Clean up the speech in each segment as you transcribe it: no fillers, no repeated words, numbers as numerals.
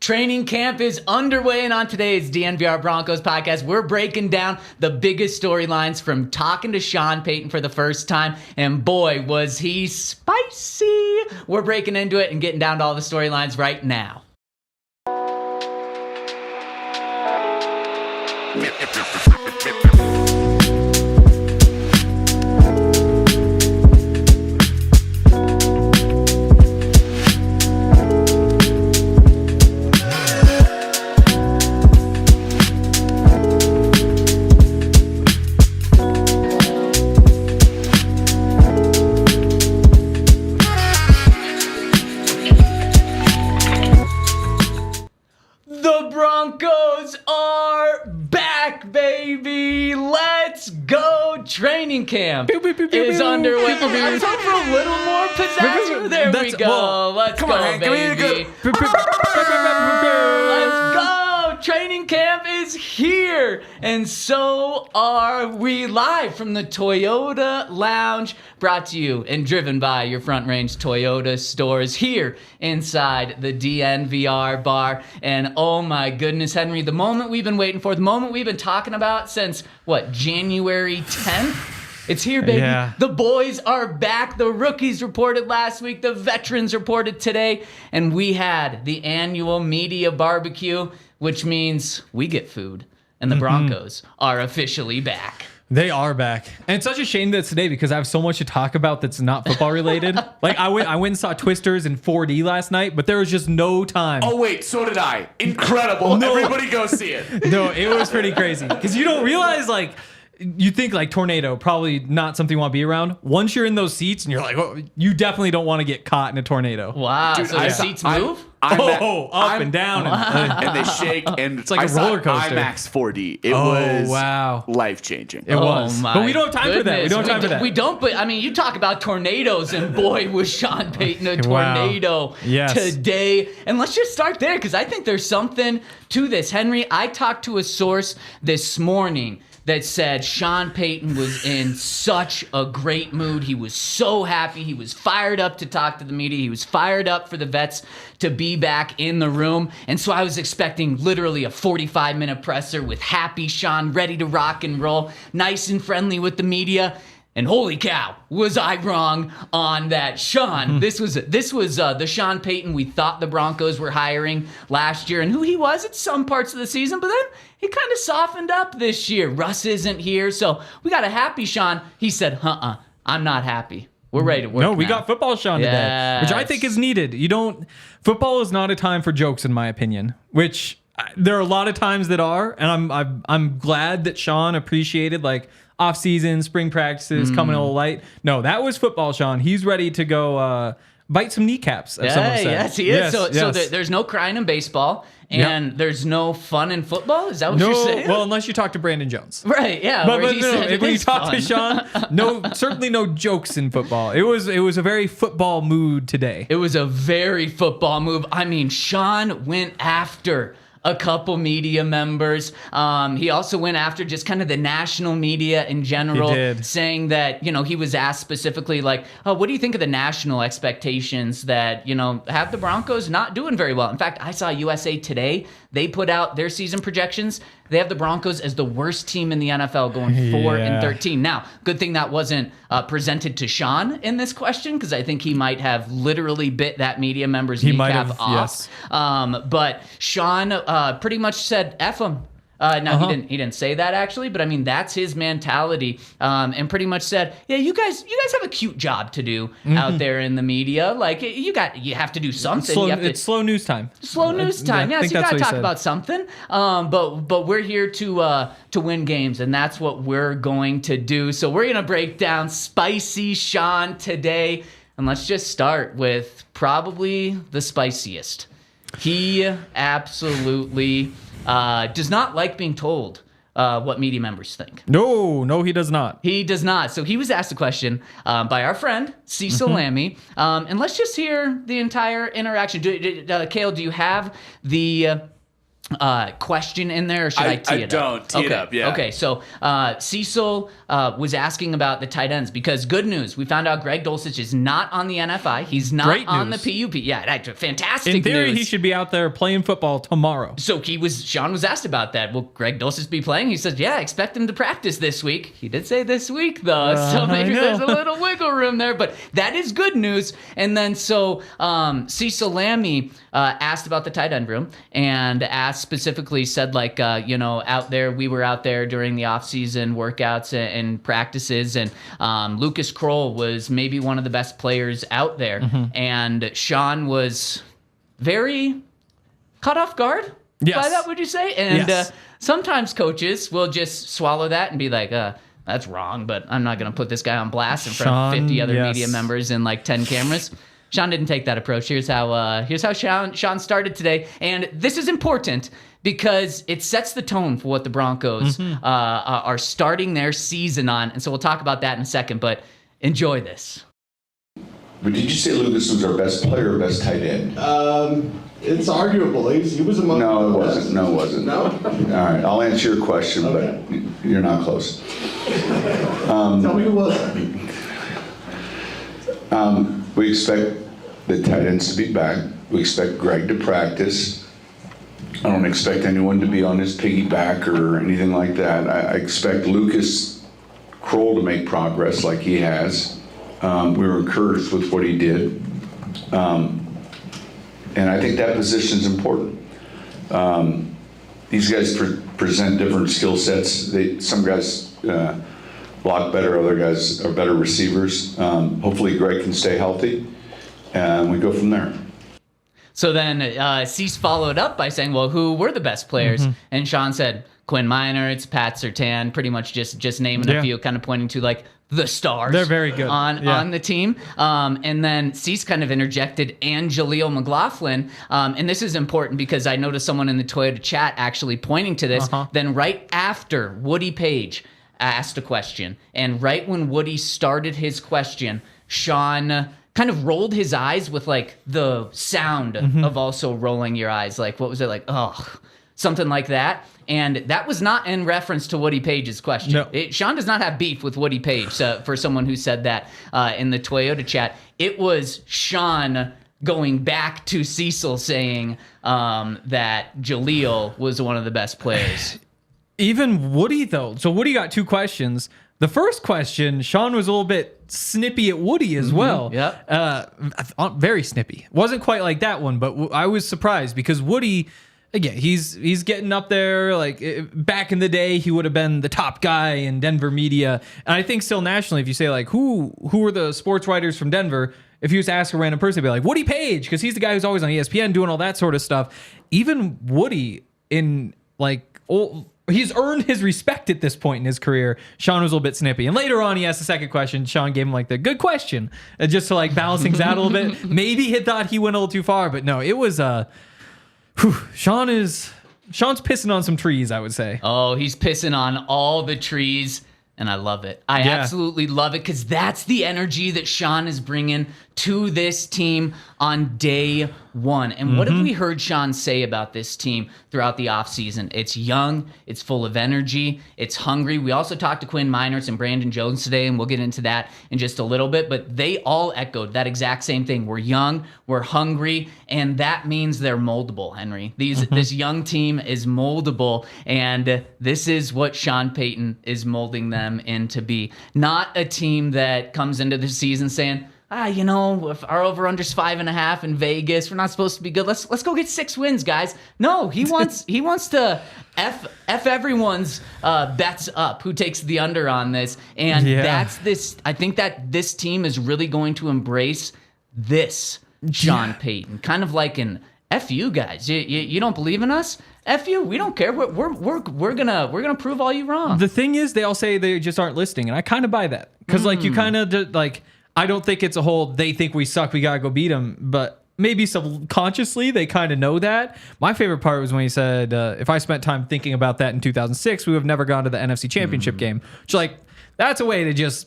Training camp is underway, and on today's DNVR Broncos podcast, we're breaking down the biggest storylines from talking to Sean Payton for the first time, and boy, was he spicy. We're breaking into it and getting down to all the storylines right now. The Broncos are back, baby. Let's go. Training camp is underway. I was hoping for a little more pizzazz. There we go. Let's go, baby. Let's go. Training camp is here. And so are we, live from the Toyota Lounge, brought to you and driven by your Front Range Toyota stores here inside the DNVR Bar. And oh my goodness, Henry, the moment we've been waiting for, the moment we've been talking about since, January 10th? It's here, baby. Yeah. The boys are back. The rookies reported last week. The veterans reported today. And we had the annual media barbecue, which means we get food. And the Broncos are officially back. They are back. And it's such a shame that it's today because I have so much to talk about that's not football related. I went and saw Twisters in 4D last night, but there was just no time. Oh, wait, so did I. Incredible. No. Everybody go see it. No, it was pretty crazy. Because you don't realize, you think tornado, probably not something you want to be around. Once you're in those seats and you're like, oh, you definitely don't want to get caught in a tornado. Wow. Dude, so the seats move? Up and down. And they shake. And it's like a roller coaster. IMAX 4D. It was life-changing. It was. But we don't have time for that. We don't have time for that. We don't, but I mean, you talk about tornadoes, and boy, was Sean Payton a tornado today. And let's just start there, because I think there's something to this. Henry, I talked to a source this morning that said Sean Payton was in such a great mood. He was so happy. He was fired up to talk to the media. He was fired up for the vets to be back in the room. And so I was expecting literally a 45-minute presser with happy Sean ready to rock and roll, nice and friendly with the media. And holy cow, was I wrong on that. Sean, this was the Sean Payton we thought the Broncos were hiring last year and who he was at some parts of the season, but then he kind of softened up this year. Russ isn't here, so we got a happy Sean. He said, I'm not happy. We're ready to work now. We got football Sean today, which I think is needed. Football is not a time for jokes, in my opinion, which there are a lot of times that are, and I'm glad that Sean appreciated off-season, spring practices, coming a little light. No, that was football, Sean. He's ready to go bite some kneecaps, as someone said. Yes, he is. So there's no crying in baseball, and there's no fun in football? Is that what you're saying? Well, unless you talk to Brandon Jones. Right, yeah. But when you talk to Sean, certainly no jokes in football. It was a very football mood today. It was a very football move. I mean, Sean went after a couple media members. He also went after just kind of the national media in general, saying that, he was asked specifically what do you think of the national expectations that, have the Broncos not doing very well? In fact, I saw USA Today. They put out their season projections. They have the Broncos as the worst team in the NFL, going 4-13. Now, good thing that wasn't presented to Sean in this question, because I think he might have literally bit that media member's kneecap off. Yes. But Sean pretty much said, F him. He didn't say that actually, but I mean that's his mentality, and pretty much said, yeah, you guys have a cute job to do out there in the media. You have to do something. It's slow news time. Slow news time. Yeah, so you got to talk about something. But we're here to win games, and that's what we're going to do. So we're gonna break down spicy Sean today, and let's just start with probably the spiciest. He absolutely does not like being told what media members think. No, he does not. He does not. So he was asked a question by our friend, Cecil Lammy. And let's just hear the entire interaction. Kale, do you have the question in there, or should I tee it up? I don't. Tee it up, yeah. Okay, so Cecil was asking about the tight ends because good news, we found out Greg Dulcich is not on the NFI. He's not on the PUP. Yeah, that's fantastic news. In theory, news. he should be out there playing football tomorrow. So Sean was asked about that. Will Greg Dulcich be playing? He said, yeah, expect him to practice this week. He did say this week, though, so maybe there's a little wiggle room there, but that is good news. And then so Cecil Lammy asked about the tight end room and specifically said, like, out there, we were out there during the off-season workouts and practices, and Lucas Kroll was maybe one of the best players out there. And Sean was very caught off guard by that, would you say? And sometimes coaches will just swallow that and be like, that's wrong, but I'm not going to put this guy on blast in front of 50 other media members and like 10 cameras. Sean didn't take that approach. Here's how Sean started today. And this is important because it sets the tone for what the Broncos are starting their season on. And so we'll talk about that in a second, but enjoy this. But did you say Lucas was our best player or best tight end? It's arguable. He was among the best. No, it wasn't. No, it wasn't. No? All right, I'll answer your question, but you're not close. Tell me who was it. We expect the tight ends to be back. We expect Greg to practice. I don't expect anyone to be on his piggyback or anything like that. I expect Lucas Kroll to make progress like he has. We were encouraged with what he did. And I think that position is important. These guys present different skill sets. Some guys block better, other guys are better receivers. Hopefully Greg can stay healthy, and we go from there. So then Cease followed up by saying, well, who were the best players? And Sean said, Quinn Meinerz, Pat Surtain, pretty much just naming a few, kind of pointing to like the stars. They're very good on the team. And then Cease kind of interjected and Jaleel McLaughlin. And this is important because I noticed someone in the Toyota chat actually pointing to this. Then right after Woody Page asked a question, and right when Woody started his question, Sean kind of rolled his eyes with like the sound of also rolling your eyes. Like, what was it like? Oh, something like that. And that was not in reference to Woody Page's question. No. Sean does not have beef with Woody Page, for someone who said that in the Toyota chat. It was Sean going back to Cecil saying that Jaleel was one of the best players. Even Woody, though. So Woody got two questions. The first question, Sean was a little bit snippy at Woody as well. Very snippy. Wasn't quite like that one, but I was surprised because Woody, again, he's getting up there. Like back in the day, he would have been the top guy in Denver media. And I think still nationally, if you say like who are the sports writers from Denver, if you just ask a random person, they'd be like Woody Page, because he's the guy who's always on ESPN doing all that sort of stuff. Even Woody he's earned his respect at this point in his career. Sean was a little bit snippy. And later on, he asked the second question. Sean gave him like the good question, just to like balance things out a little bit. Maybe he thought he went a little too far, but no, it was Sean's pissing on some trees, I would say. Oh, he's pissing on all the trees, and I love it. I absolutely love it because that's the energy that Sean is bringing to this team on day one. And what have we heard Sean say about this team throughout the offseason? It's young, it's full of energy, it's hungry. We also talked to Quinn Meinerz and Brandon Jones today, and we'll get into that in just a little bit, but they all echoed that exact same thing. We're young, we're hungry, and that means they're moldable, Henry. This young team is moldable, and this is what Sean Payton is molding them into be. Not a team that comes into the season saying, if our over-under's 5.5 in Vegas, we're not supposed to be good. Let's go get 6 wins, guys. No, he wants to F everyone's bets up who takes the under on this. And that's this. I think that this team is really going to embrace this Sean Payton. Kind of like an F you guys. You don't believe in us? F you. We don't care. We're gonna prove all you wrong. The thing is, they all say they just aren't listening, and I kind of buy that because like you kind of like. I don't think it's a whole, they think we suck, we got to go beat them. But maybe subconsciously, they kind of know that. My favorite part was when he said, if I spent time thinking about that in 2006, we would have never gone to the NFC Championship game. Which, like, that's a way to just,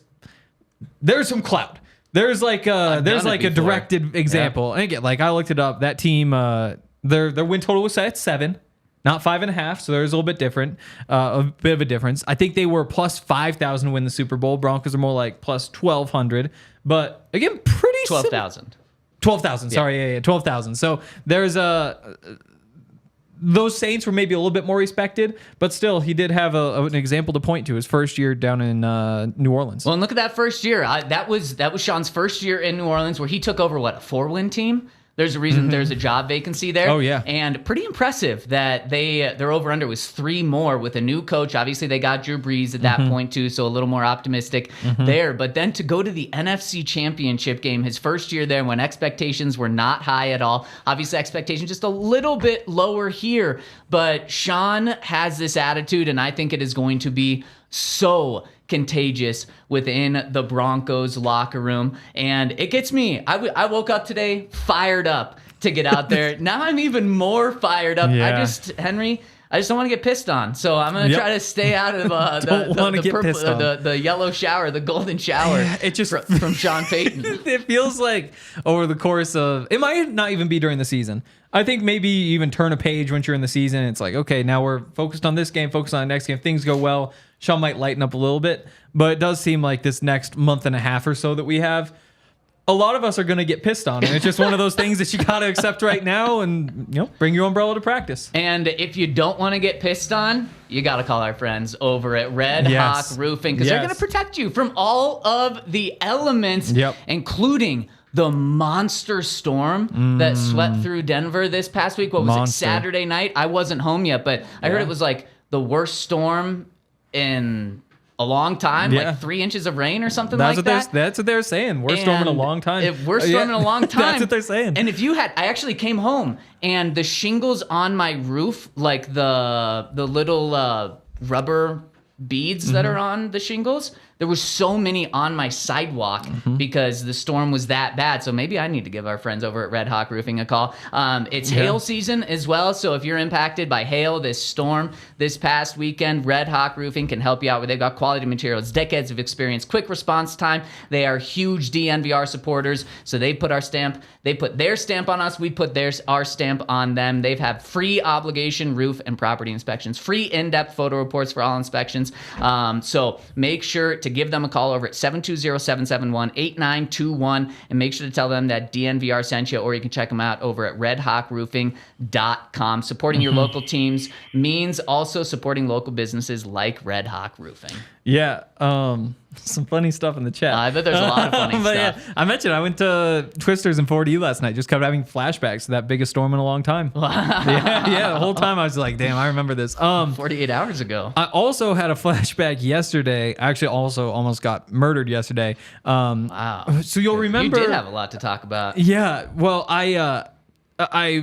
there's some clout. There's like a directed example. And again, like, I looked it up. That team, their win total was set at 7. not 5.5. So there's a little bit different, a bit of a difference. I think they were plus 5,000 to win the Super Bowl. Broncos are more like plus 1,200. But again, pretty 12,000. 12,000. Sorry, yeah, 12,000. So there's those Saints were maybe a little bit more respected, but still, he did have an example to point to his first year down in New Orleans. Well, and look at that first year. That was Sean's first year in New Orleans, where he took over a 4-win team. There's a reason there's a job vacancy there. Oh, yeah. And pretty impressive that their over-under was 3 more with a new coach. Obviously, they got Drew Brees at that point, too, so a little more optimistic there. But then to go to the NFC Championship game, his first year there, when expectations were not high at all. Obviously, expectations just a little bit lower here. But Sean has this attitude, and I think it is going to be so contagious within the Broncos locker room. And it gets me. I woke up today fired up to get out there. Now I'm even more fired up. Yeah. Henry, I just don't want to get pissed on. So I'm going to try to stay out of the yellow shower, the golden shower from Sean Payton. It feels like over the course of, it might not even be during the season. I think maybe you even turn a page once you're in the season. It's like, okay, now we're focused on this game, focused on the next game. If things go well, Sean might lighten up a little bit. But it does seem like this next month and a half or so that we have, a lot of us are going to get pissed on. And it's just one of those things that you got to accept right now and, bring your umbrella to practice. And if you don't want to get pissed on, you got to call our friends over at Red Hawk Roofing, because they're going to protect you from all of the elements, including the monster storm that swept through Denver this past week. What was it, Saturday night? I wasn't home yet, but I heard it was like the worst storm in a long time, like 3 inches of rain or something like that. That's what they're saying. Worst storm in a long time. Worst storm in a long time. That's what they're saying. And I actually came home and the shingles on my roof, like the little rubber beads that are on the shingles, there was so many on my sidewalk because the storm was that bad. So maybe I need to give our friends over at Red Hawk Roofing a call. It's hail season as well. So if you're impacted by hail, this storm this past weekend, Red Hawk Roofing can help you out. They've got quality materials, decades of experience, quick response time. They are huge DNVR supporters. So they put their stamp on us. We put our stamp on them. They've had free obligation roof and property inspections, free in-depth photo reports for all inspections. So make sure to give them a call over at 720-771-8921 and make sure to tell them that DNVR sent you, or you can check them out over at redhawkroofing.com. Supporting your local teams means also supporting local businesses like Red Hawk Roofing. Yeah, some funny stuff in the chat. I bet there's a lot of funny stuff. Yeah, I mentioned I went to Twisters in 4D last night. Just kept having flashbacks to that biggest storm in a long time. Wow. Yeah, the whole time I was like, damn, I remember this. 48 hours ago. I also had a flashback yesterday. I actually also almost got murdered yesterday. Wow. So you'll remember. You did have a lot to talk about. Yeah, well, I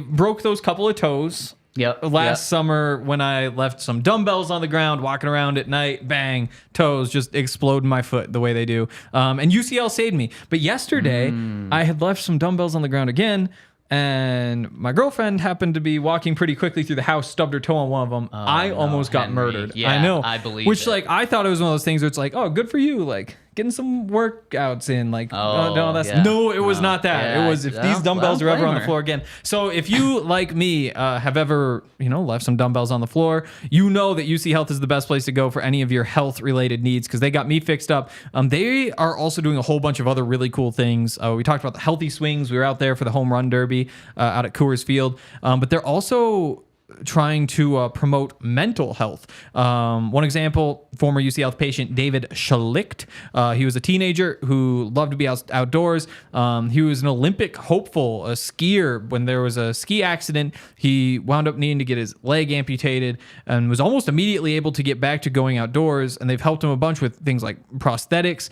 broke those couple of toes. Last summer when I left some dumbbells on the ground, walking around at night, bang, toes just explode in my foot the way they do. And UCL saved me. But yesterday, I had left some dumbbells on the ground again, and my girlfriend happened to be walking pretty quickly through the house, stubbed her toe on one of them. I almost got murdered. Yeah, I know. I believe Which, it. I thought it was one of those things where it's like, oh, good for you. Getting some workouts in, no, it was not that. Yeah. It was if these dumbbells are ever on the floor again. So if you, like me, have ever left some dumbbells on the floor, you know that UC Health is the best place to go for any of your health related needs, because they got me fixed up. They are also doing a whole bunch of other really cool things. We talked about the healthy swings. We were out there for the home run derby out at Coors Field, but they're also trying to promote mental health. One example, former UC Health patient David Schlicht. He was a teenager who loved to be outdoors. He was an Olympic hopeful, a skier. When there was a ski accident, he wound up needing to get his leg amputated and was almost immediately able to get back to going outdoors. And they've helped him a bunch with things like prosthetics.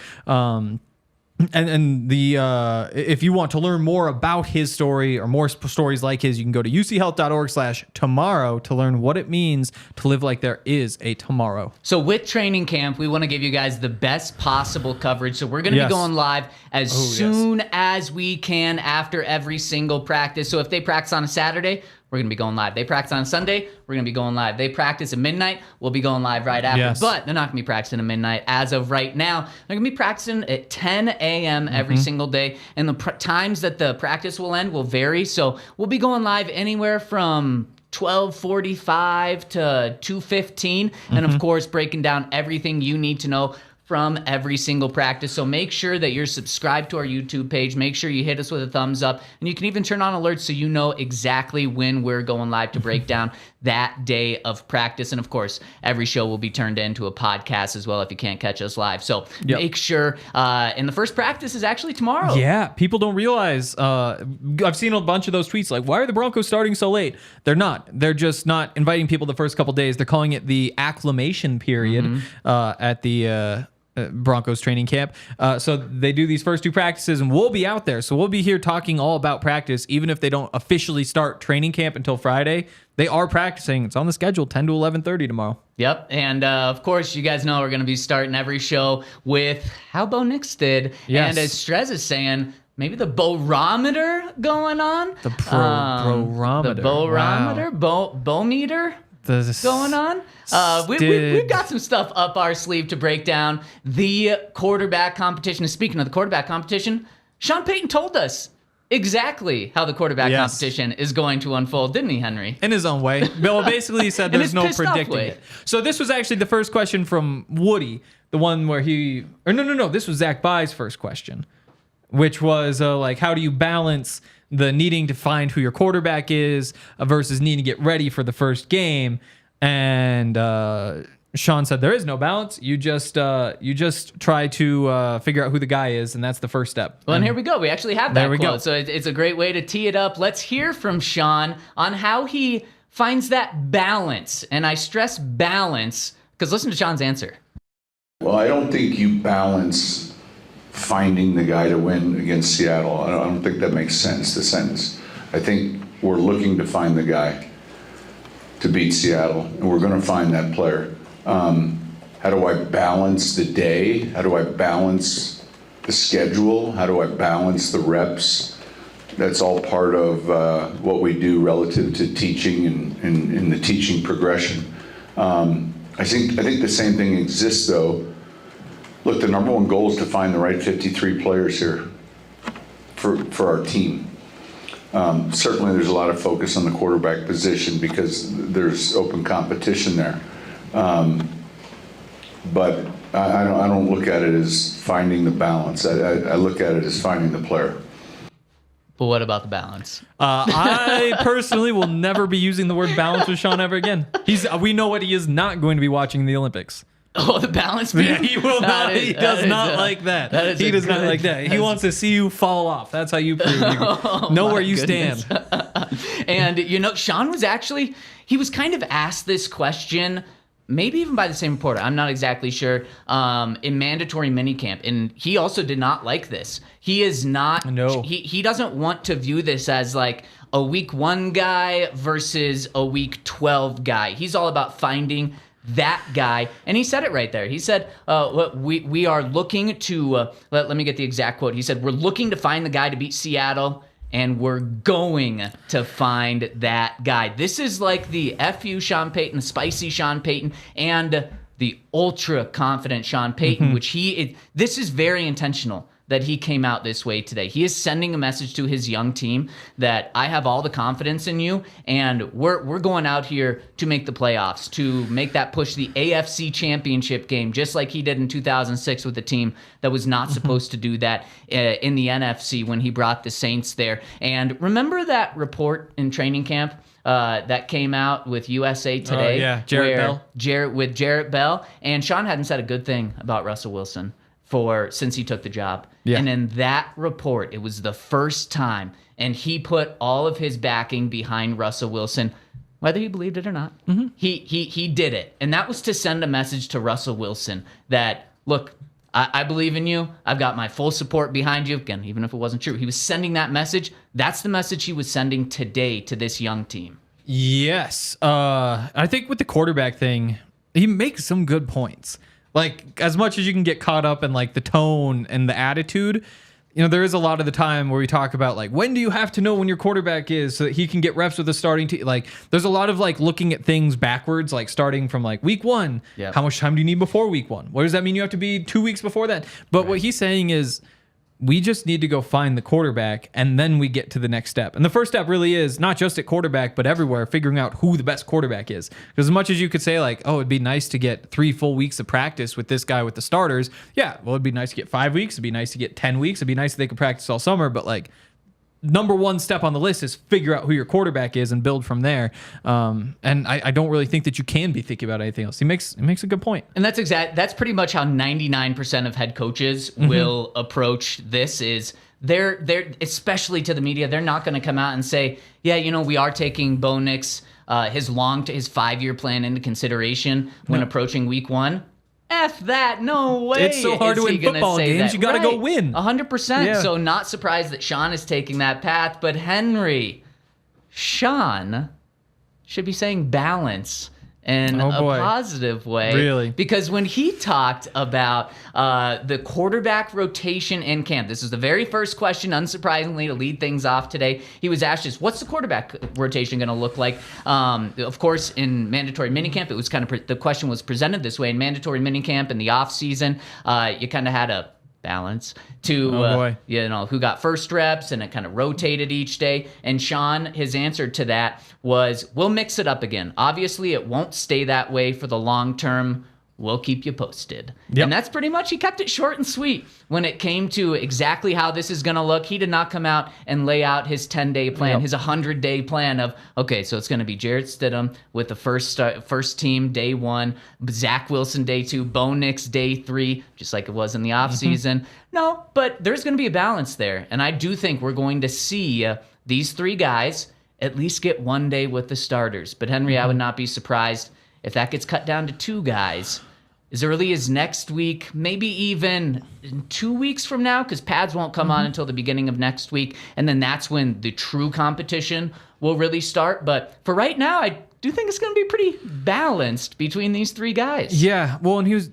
And if you want to learn more about his story or more stories like his, you can go to uchealth.org/tomorrow to learn what it means to live like there is a tomorrow. So with training camp, we want to give you guys the best possible coverage. So we're going to be going live as soon as we can after every single practice. So if they practice on a Saturday, we're going to be going live. They practice on Sunday, we're going to be going live. They practice at midnight, we'll be going live right after. But they're not going to be practicing at midnight as of right now. They're going to be practicing at 10 a.m. every single day. And the times that the practice will end will vary. So we'll be going live anywhere from 12:45 to 2:15, and of course breaking down everything you need to know from every single practice. So make sure that you're subscribed to our YouTube page. Make sure you hit us with a thumbs up, and you can even turn on alerts so you know exactly when we're going live to break down that day of practice. And of course, every show will be turned into a podcast as well if you can't catch us live. So make sure, and the first practice is actually tomorrow. Yeah, people don't realize, I've seen a bunch of those tweets like, why are the Broncos starting so late? They're not. They're just not inviting people the first couple days. They're calling it the acclimation period at the Broncos training camp. So they do these first two practices, and we'll be out there. So we'll be here talking all about practice, even if they don't officially start training camp until Friday. They are practicing. It's on the schedule, 10 to 11:30 tomorrow. Yep, and of course, you guys know we're going to be starting every show with how Bo Nix did. Yes. And as Strez is saying, maybe the barometer going on. The barometer. The barometer, Bo meter going on. We've got some stuff up our sleeve to break down the quarterback competition. And speaking of the quarterback competition, Sean Payton told us exactly how the quarterback competition is going to unfold, didn't he, Henry? In his own way. Bill basically said there's no predicting it. So this was actually the first question from Woody, the one where this was Zach Bye's first question, which was like, how do you balance the needing to find who your quarterback is versus needing to get ready for the first game? And Sean said there is no balance. You just try to figure out who the guy is, and that's the first step. Well, and here we go. We actually have that quote. So it's a great way to tee it up. Let's hear from Sean on how he finds that balance. And I stress balance because listen to Sean's answer. Well, I don't think you balance finding the guy to win against Seattle. I don't think that makes sense, the sentence. I think we're looking to find the guy to beat Seattle, and we're going to find that player. How do I balance the day? How do I balance the schedule? How do I balance the reps? That's all part of what we do relative to teaching and in the teaching progression. I think the same thing exists, though. Look, the number one goal is to find the right 53 players here for our team. Certainly there's a lot of focus on the quarterback position because there's open competition there. But I don't look at it as finding the balance. I look at it as finding the player. But what about the balance? I personally will never be using the word balance with Sean ever again. We know what he is not going to be watching in the Olympics. Oh, the balance beam? Yeah, he will not. He does not like that. He does not like that. He wants to see you fall off. That's how you prove you know where you stand. And, Sean was actually, he was kind of asked this question, maybe even by the same reporter, I'm not exactly sure, in mandatory minicamp. And he also did not like this. He is not, he doesn't want to view this as like a week 1 guy versus a week 12 guy. He's all about finding that guy, and he said it right there. He said, we are looking to, let me get the exact quote. He said, we're looking to find the guy to beat Seattle, and we're going to find that guy. This is like the FU Sean Payton, the spicy Sean Payton, and the ultra confident Sean Payton, which this is very intentional that he came out this way today. He is sending a message to his young team that I have all the confidence in you, and we're going out here to make the playoffs, to make that push, the AFC Championship game, just like he did in 2006 with a team that was not supposed to do that in the NFC when he brought the Saints there. And remember that report in training camp that came out with USA Today? Yeah, Jarrett Bell. And Sean hadn't said a good thing about Russell Wilson since he took the job. Yeah. And in that report, it was the first time, and he put all of his backing behind Russell Wilson, whether he believed it or not. He did it. And that was to send a message to Russell Wilson that, look, I believe in you. I've got my full support behind you. Again, even if it wasn't true. He was sending that message. That's the message he was sending today to this young team. Yes. I think with the quarterback thing, he makes some good points. Like, as much as you can get caught up in, like, the tone and the attitude, there is a lot of the time where we talk about, like, when do you have to know when your quarterback is so that he can get reps with the starting team? Like, there's a lot of, like, looking at things backwards, like, starting from, like, week 1. Yep. How much time do you need before week 1? What does that mean you have to be 2 weeks before that? But what he's saying is we just need to go find the quarterback, and then we get to the next step. And the first step really is not just at quarterback, but everywhere, figuring out who the best quarterback is. Because as much as you could say, like, oh, it'd be nice to get 3 full weeks of practice with this guy with the starters. Yeah, well, it'd be nice to get 5 weeks. It'd be nice to get 10 weeks. It'd be nice if they could practice all summer. But, like, number one step on the list is figure out who your quarterback is and build from there. And I don't really think that you can be thinking about anything else. He makes a good point. And that's pretty much how 99% of head coaches will approach this. Is they're especially to the media, they're not going to come out and say, yeah, we are taking Bo Nix, his 5-year plan into consideration when approaching week 1. F that, no way. It's so hard to win football games. You got to go win. 100%. Yeah. So not surprised that Sean is taking that path. But Henry, Sean should be saying balance in a positive way. Really? Because when he talked about the quarterback rotation in camp, this is the very first question, unsurprisingly, to lead things off today. He was asked just, what's the quarterback rotation going to look like? Of course, in mandatory minicamp, it was kind of the question was presented this way. In mandatory minicamp in the offseason, you kind of had a balance to who got first reps, and it kind of rotated each day. And Sean, his answer to that was, we'll mix it up again. Obviously it won't stay that way for the long term. We'll keep you posted. Yep. And that's pretty much, he kept it short and sweet when it came to exactly how this is going to look. He did not come out and lay out his 10-day plan, his 100-day plan of, okay, so it's going to be Jarrett Stidham with the first team day 1, Zach Wilson day 2, Bo Nix day 3, just like it was in the offseason. No, but there's going to be a balance there. And I do think we're going to see these 3 guys at least get 1 day with the starters. But Henry, I would not be surprised if that gets cut down to 2 guys as early as next week, maybe even 2 weeks from now, because pads won't come on until the beginning of next week, and then that's when the true competition will really start. But for right now, I do think it's going to be pretty balanced between these 3 guys. Yeah, well, and he was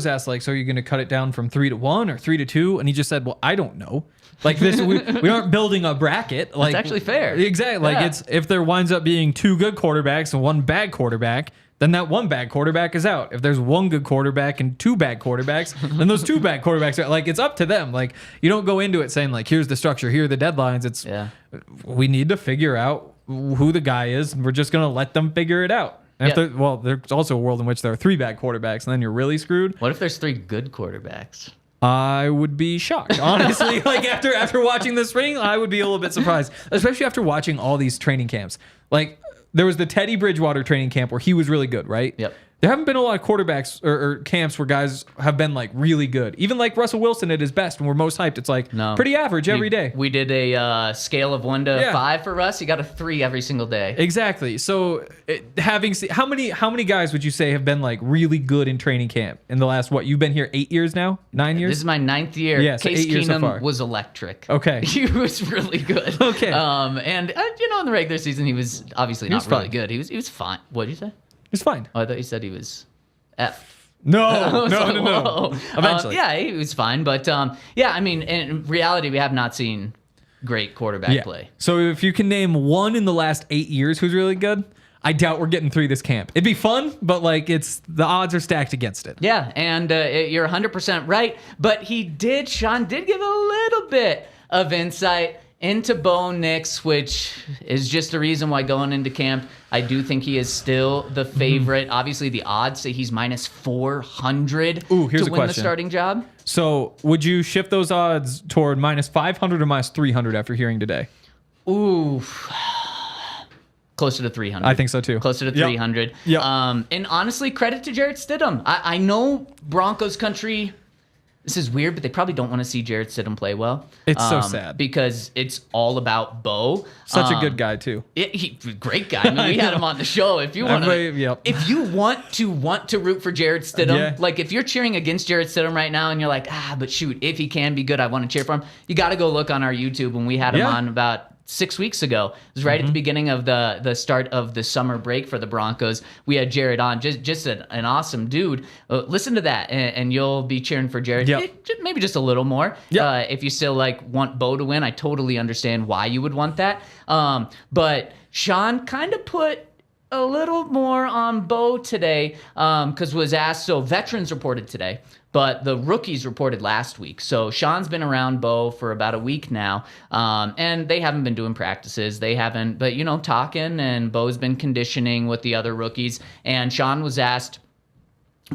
asked, like, so are you going to cut it down from 3 to 1 or 3 to 2? And he just said, well, I don't know. Like this, we aren't building a bracket. Like, that's actually fair. Exactly. Like it's if there winds up being 2 good quarterbacks and 1 bad quarterback, then that 1 bad quarterback is out. If there's 1 good quarterback and 2 bad quarterbacks, then those 2 bad quarterbacks are like, it's up to them. Like, you don't go into it saying, like, here's the structure, here are the deadlines. It's we need to figure out who the guy is, and we're just gonna let them figure it out. And there's also a world in which there are 3 bad quarterbacks, and then you're really screwed. What if there's 3 good quarterbacks? I would be shocked, honestly. Like after watching this spring, I would be a little bit surprised, especially after watching all these training camps. Like, there was the Teddy Bridgewater training camp where he was really good, right? Yep. There haven't been a lot of quarterbacks or camps where guys have been like really good. Even like Russell Wilson at his best, when we're most hyped, it's like pretty average every day. We did a scale of 1 to 5 for Russ. He got a 3 every single day. Exactly. So how many guys would you say have been like really good in training camp in the last you've been here 8 years now? 9 years? This is my 9th year. Yeah, so Case 8 years so Keenum far. was electric. Okay. He was really good. Okay. And in the regular season he was obviously not really good. He was fine. What did you say? He's fine. Oh, I thought you said he was F. No. Eventually. He was fine. But, I mean, in reality, we have not seen great quarterback play. So if you can name 1 in the last 8 years who's really good, I doubt we're getting 3 this camp. It'd be fun, but, like, the odds are stacked against it. Yeah, and you're 100% right. But Sean did give a little bit of insight into Bo Nix, which is just the reason why going into camp, I do think he is still the favorite. Obviously, the odds say he's minus 400 to win the starting job. So would you shift those odds toward minus 500 or minus 300 after hearing today? Ooh. Closer to 300. I think so too. Closer to 300. Yep. And honestly, credit to Jarrett Stidham. I know Broncos Country, this is weird, but they probably don't want to see Jarrett Stidham play well. It's so sad. Because it's all about Bo. Such a good guy too. Great guy. I mean, we had him on the show. If you want to root for Jarrett Stidham, like if you're cheering against Jarrett Stidham right now and you're like, but shoot, if he can be good, I want to cheer for him. You got to go look on our YouTube when we had him on about 6 weeks ago. It was right at the beginning of the start of the summer break for the Broncos. We had Jarrett on, just an awesome dude. Listen to that, and you'll be cheering for Jarrett. Maybe just a little more. If you still want Bo to win, I totally understand why you would want that. But Sean kind of put a little more on Bo today because was asked. So veterans reported today, but the rookies reported last week. So Sean's been around Bo for about a week now, and they haven't been doing practices. They haven't, but talking, and Bo's been conditioning with the other rookies. And Sean was asked,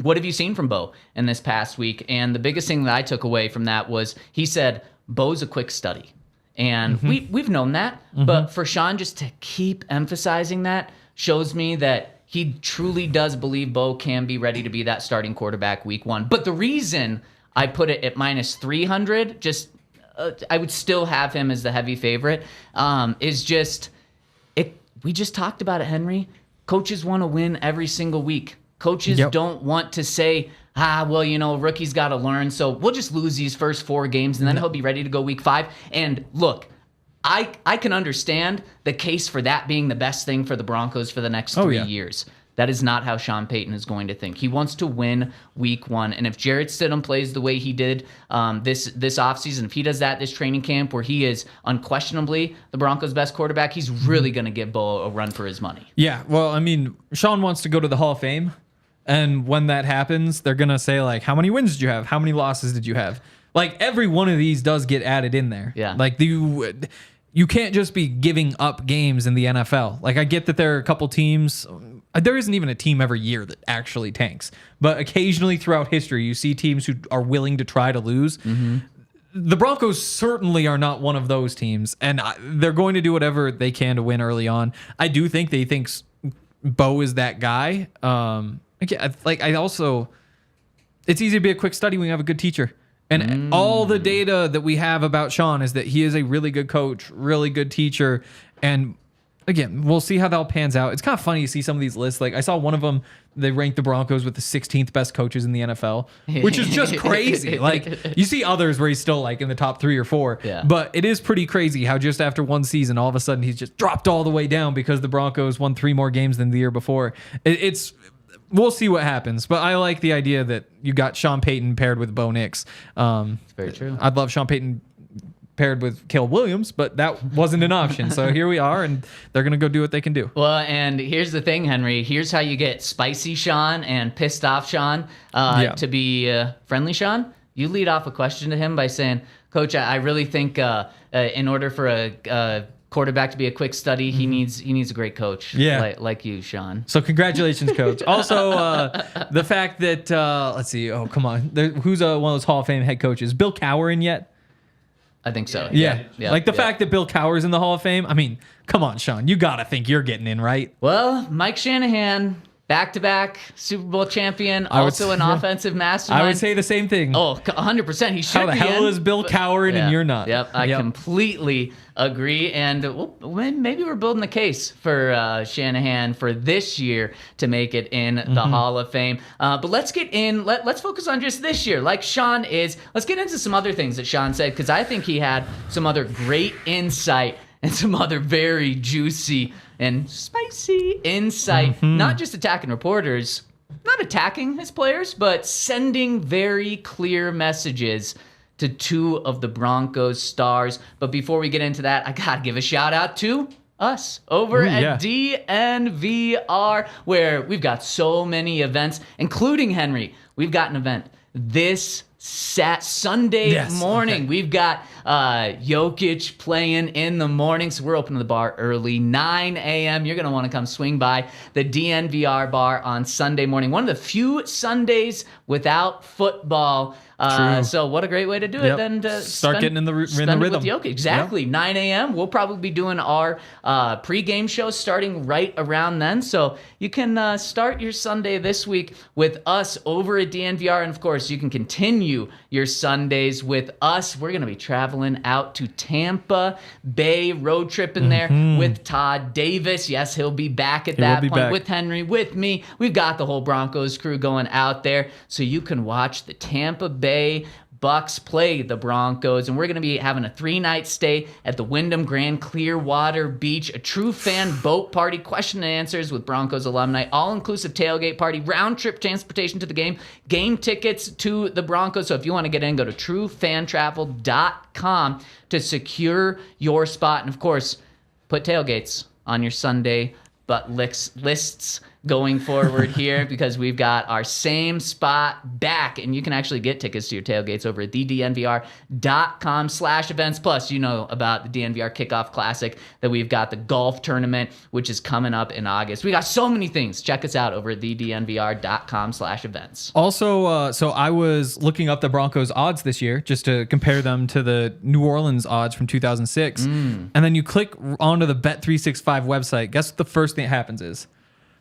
what have you seen from Bo in this past week? And the biggest thing that I took away from that was he said, Bo's a quick study. And we've known that, but for Sean just to keep emphasizing that shows me that he truly does believe Bo can be ready to be that starting quarterback week 1. But the reason I put it at minus 300, just I would still have him as the heavy favorite, is just we just talked about it, Henry. Coaches want to win every single week. Coaches don't want to say, rookie's got to learn, so we'll just lose these first 4 games, and then he'll be ready to go week 5. And look, I can understand the case for that being the best thing for the Broncos for the next 3 years. That is not how Sean Payton is going to think. He wants to win week 1. And if Jarrett Stidham plays the way he did this offseason, if he does that this training camp where he is unquestionably the Broncos' best quarterback, he's really going to give Bo a run for his money. Yeah, well, I mean, Sean wants to go to the Hall of Fame. And when that happens, they're going to say, like, how many wins did you have? How many losses did you have? Like, every one of these does get added in there. Yeah. Like, you can't just be giving up games in the NFL. Like, I get that there are a couple teams. There isn't even a team every year that actually tanks. But occasionally throughout history, you see teams who are willing to try to lose. The Broncos certainly are not one of those teams. And they're going to do whatever they can to win early on. I do think they think Bo is that guy. It's easy to be a quick study when you have a good teacher. And all the data that we have about Sean is that he is a really good coach, really good teacher. And again, we'll see how that all pans out. It's kind of funny to see some of these lists. Like, I saw one of them, they ranked the Broncos with the 16th best coaches in the NFL, which is just crazy. Like, you see others where he's still like in the top 3 or 4. Yeah. But it is pretty crazy how just after one season, all of a sudden he's just dropped all the way down because the Broncos won 3 more games than the year before. We'll see what happens, but I like the idea that you got Sean Payton paired with Bo Nix. It's very true. I'd love Sean Payton paired with Caleb Williams, but that wasn't an option. So here we are, and they're going to go do what they can do. Well, and here's the thing, Henry. Here's how you get spicy Sean and pissed off Sean to be friendly Sean. You lead off a question to him by saying, Coach, I really think in order for a quarterback to be a quick study, he needs a great coach like you, Sean. So congratulations, Coach. Also, the fact that let's see, come on, who's one of those Hall of Fame head coaches? Bill Cowher in yet? I think so. Yeah. Like the fact that Bill Cowher's in the Hall of Fame. I mean, come on, Sean, you gotta think you're getting in, right? Well, Mike Shanahan, back-to-back Super Bowl champion, also an offensive mastermind. I would say the same thing. Oh, 100%. He should be. How the hell is Bill Cowher in and you're not? Yep, I completely agree. And maybe we're building the case for Shanahan for this year to make it in the Hall of Fame. But let's get in. Let's focus on just this year, like Sean is. Let's get into some other things that Sean said, because I think he had some other great insight and some other very juicy and spicy insight, not just attacking reporters, not attacking his players, but sending very clear messages to 2 of the Broncos stars. But before we get into that, I got to give a shout out to us over at DNVR, where we've got so many events, including Henry. We've got an event this Sunday morning. Okay. We've got Jokic playing in the morning, so we're opening the bar early, 9 a.m. You're going to want to come swing by the DNVR Bar on Sunday morning. One of the few Sundays without football. So what a great way to do it than to start getting in the rhythm with Jokic. Exactly. 9 a.m. We'll probably be doing our pregame show starting right around then. So you can start your Sunday this week with us over at DNVR. And of course, you can continue your Sundays with us. We're going to be traveling out to Tampa Bay, road tripping there with Todd Davis. Yes, he'll be back at that point with Henry, with me. We've got the whole Broncos crew going out there so you can watch the Tampa Bay Bucks play the Broncos, and we're going to be having a 3-night stay at the Wyndham Grand Clearwater Beach, a true fan boat party, question and answers with Broncos alumni, all-inclusive tailgate party, round-trip transportation to the game tickets to the Broncos. So if you want to get in, go to truefantravel.com to secure your spot, and of course, put tailgates on your Sunday lists going forward here because we've got our same spot back, and you can actually get tickets to your tailgates over at thednvr.com/events. Plus, you know about the DNVR Kickoff Classic, that we've got the golf tournament, which is coming up in August. We got so many things. Check us out over at thednvr.com/events. Also, so I was looking up the Broncos odds this year just to compare them to the New Orleans odds from 2006. And then you click onto the Bet365 website. Guess what the first thing that happens is?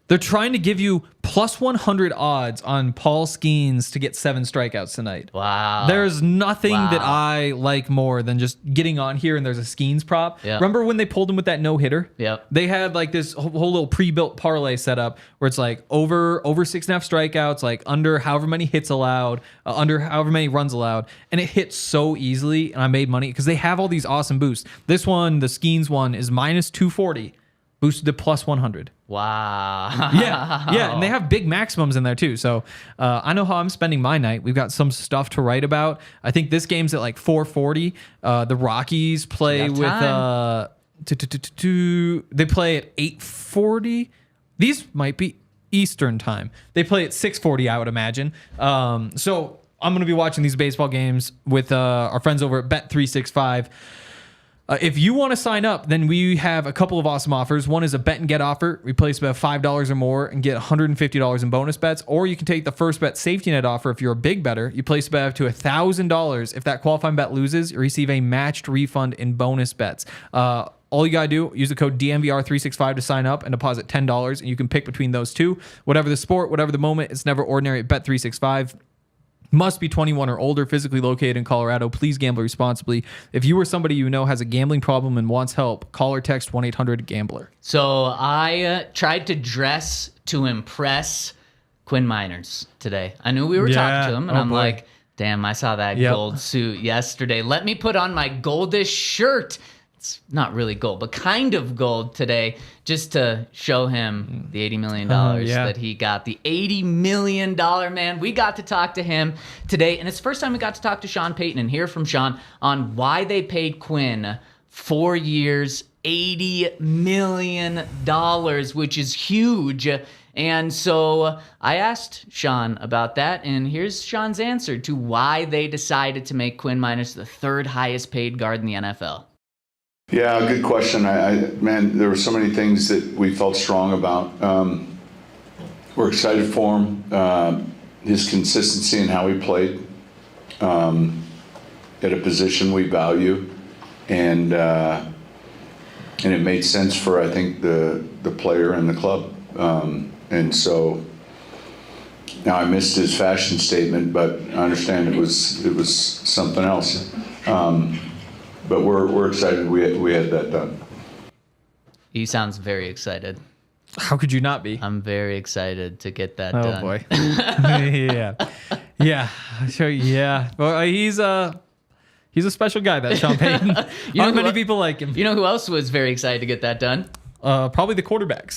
They're trying to give you plus 100 odds on Paul Skeens to get 7 strikeouts tonight. Wow. There's nothing that I like more than just getting on here and there's a Skeens prop. Yep. Remember when they pulled him with that no-hitter? Yep. They had like this whole little pre-built parlay set up where it's like over 6.5 strikeouts, like under however many hits allowed, under however many runs allowed. And it hit so easily and I made money because they have all these awesome boosts. This one, the Skeens one, is minus 240. Boosted to plus 100. Wow. Yeah, and they have big maximums in there too. So I know how I'm spending my night. We've got some stuff to write about. I think this game's at like 4:40. The Rockies play with they play at 8:40. These might be Eastern time. They play at 6:40, I would imagine. So I'm going to be watching these baseball games with our friends over at Bet365. If you want to sign up, then we have a couple of awesome offers. One is a bet and get offer. We place about $5 or more and get $150 in bonus bets. Or you can take the first bet safety net offer if you're a big bettor. You place a bet up to $1,000. If that qualifying bet loses, you receive a matched refund in bonus bets. All you got to do, use the code DNVR365 to sign up and deposit $10. And you can pick between those two. Whatever the sport, whatever the moment, it's never ordinary at Bet365. Must be 21 or older, physically located in Colorado. Please gamble responsibly. If you or somebody you know has a gambling problem and wants help, call or text 1-800-GAMBLER. So I tried to dress to impress Quinn Meinerz today. I knew we were talking to him, and I'm like, damn, I saw that gold suit yesterday. Let me put on my goldish shirt. It's not really gold, but kind of gold today, just to show him the $80 million that he got. The $80 million man. We got to talk to him today, and it's the first time we got to talk to Sean Payton and hear from Sean on why they paid Quinn 4 years, $80 million, which is huge. And so I asked Sean about that, and here's Sean's answer to why they decided to make Quinn Meinerz the third highest paid guard in the NFL. Yeah, good question. Man, there were so many things that we felt strong about. We're excited for him. His consistency in how he played at a position we value, and it made sense for, I think, the player and the club. And so now I missed his fashion statement, but I understand it was something else. But we're excited we had that done. He sounds very excited. How could you not be? I'm very excited to get that done. Oh boy. Yeah. So yeah. Well, he's a special guy, that Sean Payton. Aren't many people like him. You know who else was very excited to get that done? Probably the quarterbacks.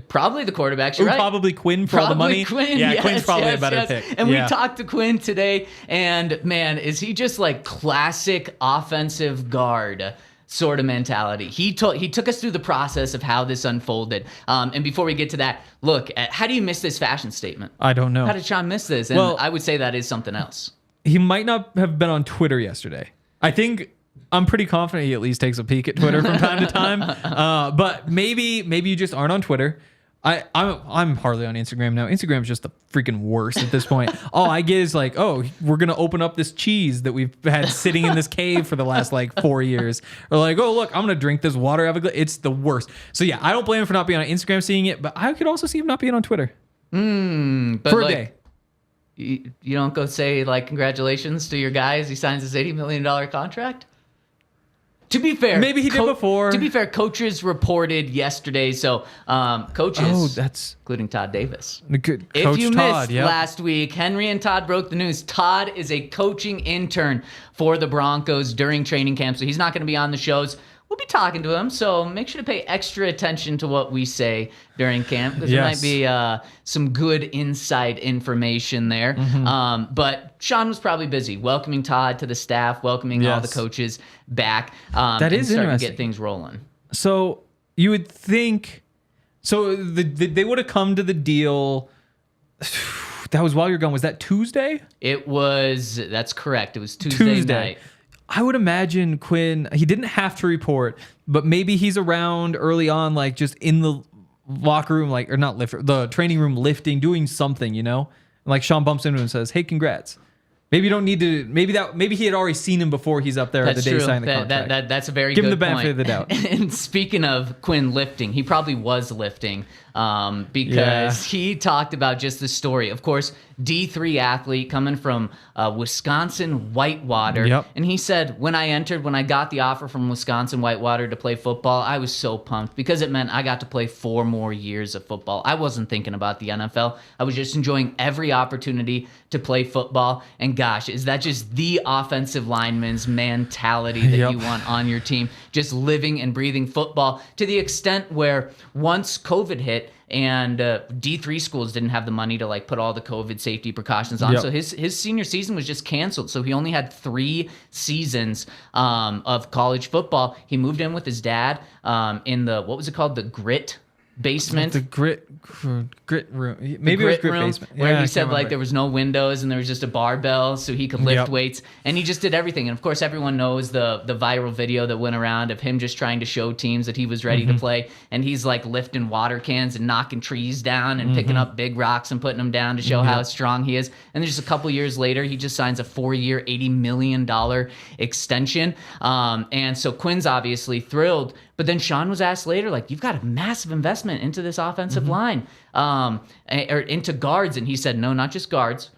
Probably the quarterbacks. You're right. Probably Quinn for all the money. Quinn, yeah, yes, Quinn's probably yes, a better yes. pick. And we talked to Quinn today, and man, is he just like classic offensive guard sort of mentality. He took us through the process of how this unfolded. And before we get to that, look, how do you miss this fashion statement? I don't know. How did Sean miss this? And I would say that is something else. He might not have been on Twitter yesterday. I'm pretty confident he at least takes a peek at Twitter from time to time. But maybe you just aren't on Twitter. I'm hardly on Instagram now. Instagram's just the freaking worst at this point. All I get is like, oh, we're gonna open up this cheese that we've had sitting in this cave for the last like 4 years. Or like, oh look, I'm gonna drink this water. It's the worst. So yeah, I don't blame him for not being on Instagram seeing it, but I could also see him not being on Twitter. But for a day. You don't go say like congratulations to your guy as he signs his $80 million contract? To be fair, maybe he did before. To be fair, coaches reported yesterday. So coaches, including Todd Davis. Good. If Coach you Todd, missed last week, Henry and Todd broke the news. Todd is a coaching intern for the Broncos during training camp, so he's not going to be on the shows. We'll be talking to him, so make sure to pay extra attention to what we say during camp, because there might be some good inside information there. Mm-hmm. But Sean was probably busy welcoming Todd to the staff, welcoming all the coaches back. That is starting interesting. to get things rolling. So you would think, So they would have come to the deal. That was while you're gone. Was that Tuesday? That's correct. It was Tuesday night. I would imagine Quinn, he didn't have to report, but maybe he's around early on, like just in the locker room, like, or not lifter, the training room lifting, doing something, you know? And like Sean bumps into him and says, "Hey, congrats." Maybe you don't need to. Maybe he had already seen him before he's up there That's the day true. signing the contract. That's a very Give good him the benefit point. of the doubt. And speaking of Quinn lifting, he probably was lifting because he talked about just the story. Of course, D3 athlete coming from Wisconsin Whitewater. Yep. And he said, when I got the offer from Wisconsin Whitewater to play football, I was so pumped because it meant I got to play 4 more years of football. I wasn't thinking about the NFL. I was just enjoying every opportunity to play football. And gosh, is that just the offensive lineman's mentality that you want on your team? Just living and breathing football to the extent where once COVID hit, and D3 schools didn't have the money to like put all the COVID safety precautions on. So his senior season was just canceled. So he only had 3 seasons of college football. He moved in with his dad in the, what was it called? The Grit basement. The grit room. Maybe it was grit room, basement. where Yeah, he said like there was no windows and there was just a barbell so he could lift weights, and he just did everything. And of course everyone knows the viral video that went around of him just trying to show teams that he was ready to play, and he's like lifting water cans and knocking trees down and picking up big rocks and putting them down to show how strong he is. And then just a couple years later he just signs a 4-year $80 million extension, and so Quinn's obviously thrilled. But then Sean was asked later, like, you've got a massive investment into this offensive line, or into guards. And he said, no, not just guards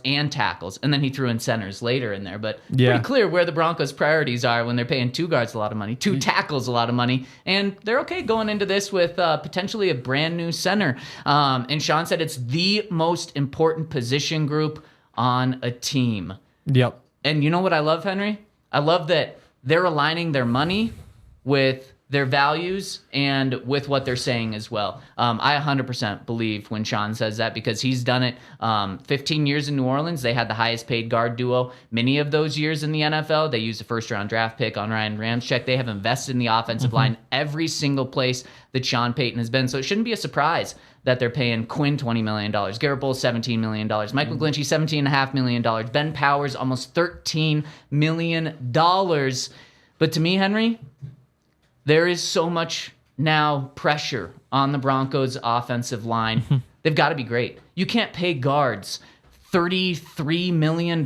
and tackles. And then he threw in centers later in there. But pretty clear where the Broncos' priorities are when they're paying 2 guards a lot of money, 2 tackles a lot of money. And they're okay going into this with potentially a brand new center. And Sean said it's the most important position group on a team. Yep. And you know what I love, Henry? I love that they're aligning their money with their values and with what they're saying as well. I 100% believe when Sean says that because he's done it 15 years in New Orleans. They had the highest paid guard duo. Many of those years in the NFL, they used a first-round draft pick on Ryan Ramczyk. They have invested in the offensive line every single place that Sean Payton has been. So it shouldn't be a surprise that they're paying Quinn $20 million, Garrett Bowles $17 million, Mike McGlinchey $17.5 million, Ben Powers almost $13 million. But to me, Henry, there is so much now pressure on the Broncos' offensive line. They've got to be great. You can't pay guards $33 million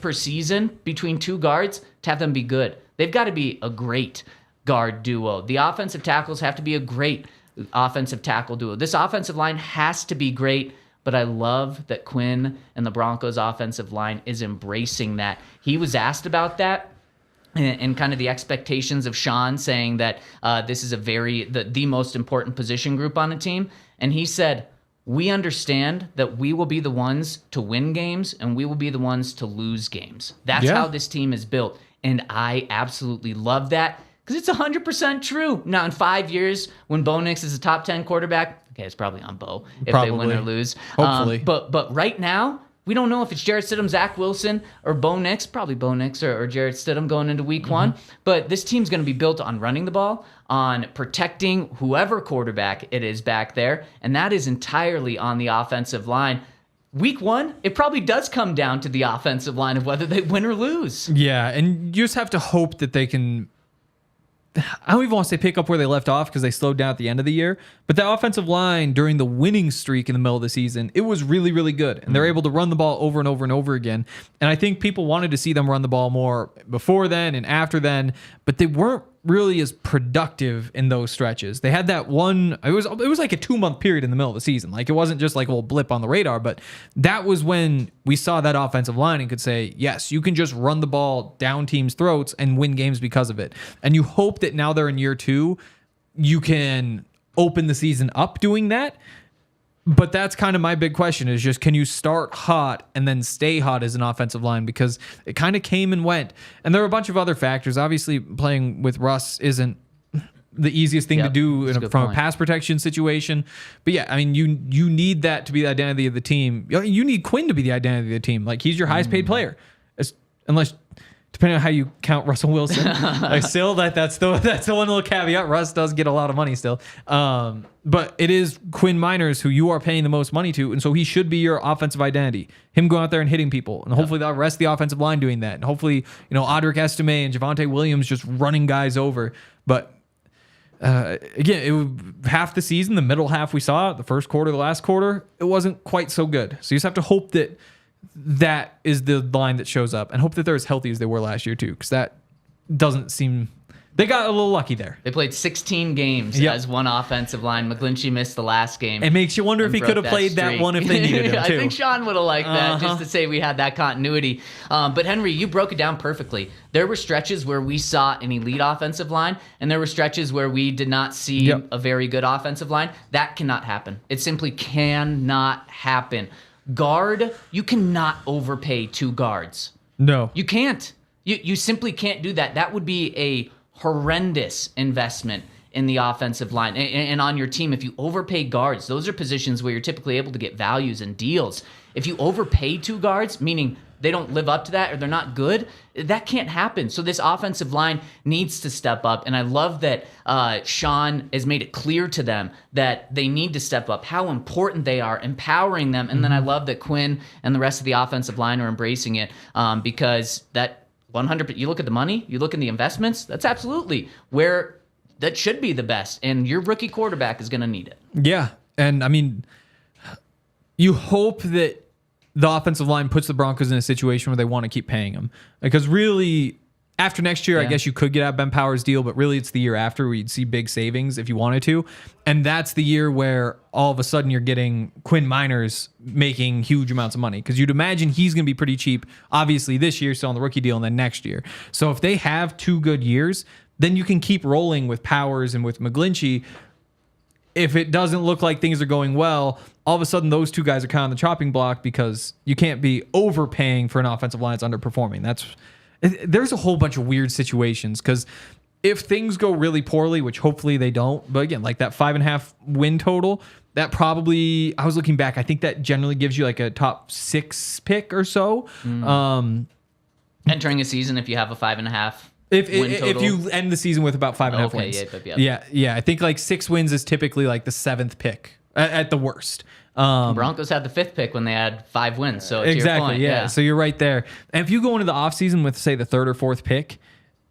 per season between 2 guards to have them be good. They've got to be a great guard duo. The offensive tackles have to be a great offensive tackle duo. This offensive line has to be great, but I love that Quinn and the Broncos' offensive line is embracing that. He was asked about that, and kind of the expectations of Sean saying that this is the most important position group on a team. And he said, we understand that we will be the ones to win games and we will be the ones to lose games. That's how this team is built. And I absolutely love that because it's 100% true. Now, in 5 years, when Bo Nix is a top 10 quarterback, okay, it's probably on Bo if they win or lose. Hopefully. But right now, we don't know if it's Jarrett Stidham, Zach Wilson, or Bo Nix. Probably Bo Nix or Jarrett Stidham going into week 1. But this team's going to be built on running the ball, on protecting whoever quarterback it is back there, and that is entirely on the offensive line. Week 1, it probably does come down to the offensive line of whether they win or lose. Yeah, and you just have to hope that they can... I don't even want to say pick up where they left off because they slowed down at the end of the year. But the offensive line during the winning streak in the middle of the season, it was really, really good. And they're able to run the ball over and over and over again. And I think people wanted to see them run the ball more before then and after then, but they weren't really as productive in those stretches. They had that one, it was like a 2-month period in the middle of the season. Like it wasn't just like a little blip on the radar, but that was when we saw that offensive line and could say, yes, you can just run the ball down teams' throats and win games because of it. And you hope that now they're in year 2, you can open the season up doing that. But that's kind of my big question is just, can you start hot and then stay hot as an offensive line? Because it kind of came and went. And there are a bunch of other factors. Obviously, playing with Russ isn't the easiest thing to do from a pass protection situation. But yeah, I mean, you need that to be the identity of the team. You need Quinn to be the identity of the team. Like, he's your highest paid player. Unless, depending on how you count Russell Wilson. Like still, that's the one little caveat. Russ does get a lot of money still. But it is Quinn Meinerz who you are paying the most money to, and so he should be your offensive identity. Him going out there and hitting people, and hopefully the rest of the offensive line doing that, and hopefully Audric Estime and Javonte Williams just running guys over. But again, half the season, the middle half we saw, the first quarter, the last quarter, it wasn't quite so good. So you just have to hope that is the line that shows up, and hope that they're as healthy as they were last year too, because that doesn't seem. They got a little lucky there. They played 16 games as one offensive line. McGlinchey missed the last game. It makes you wonder if he could have played that one if they needed him too. I think Sean would have liked that, just to say we had that continuity. But Henry, you broke it down perfectly. There were stretches where we saw an elite offensive line, and there were stretches where we did not see a very good offensive line. That cannot happen. It simply cannot happen. Guard, you cannot overpay 2 guards. No. You can't. You simply can't do that. That would be a horrendous investment in the offensive line and on your team. If you overpay guards, those are positions where you're typically able to get values and deals. If you overpay 2 guards, meaning they don't live up to that or they're not good, that can't happen. So this offensive line needs to step up. And I love that Sean has made it clear to them that they need to step up, how important they are, empowering them. And then I love that Quinn and the rest of the offensive line are embracing it because that 100%, you look at the money, you look at the investments, that's absolutely where that should be the best. And your rookie quarterback is going to need it. Yeah. And I mean, you hope that the offensive line puts the Broncos in a situation where they want to keep paying him. Because really, after next year, I guess you could get out Ben Powers' deal, but really it's the year after where you'd see big savings if you wanted to. And that's the year where all of a sudden you're getting Quinn Meinerz making huge amounts of money. Because you'd imagine he's going to be pretty cheap, obviously this year, still on the rookie deal, and then next year. So if they have 2 good years, then you can keep rolling with Powers and with McGlinchey. If it doesn't look like things are going well, all of a sudden those 2 guys are kind of on the chopping block because you can't be overpaying for an offensive line that's underperforming. There's a whole bunch of weird situations because if things go really poorly, which hopefully they don't, but again, like that 5.5 win total, that probably, I was looking back, I think that generally gives you like a top 6 pick or so. Entering a season, if you have a 5.5 if you end the season with about 5.5 wins. Yeah. I think like 6 wins is typically like the 7th pick at the worst. Broncos had the 5th pick when they had 5 wins. So to exactly, your point, yeah. So you're right there. And if you go into the offseason with, say, the 3rd or 4th pick,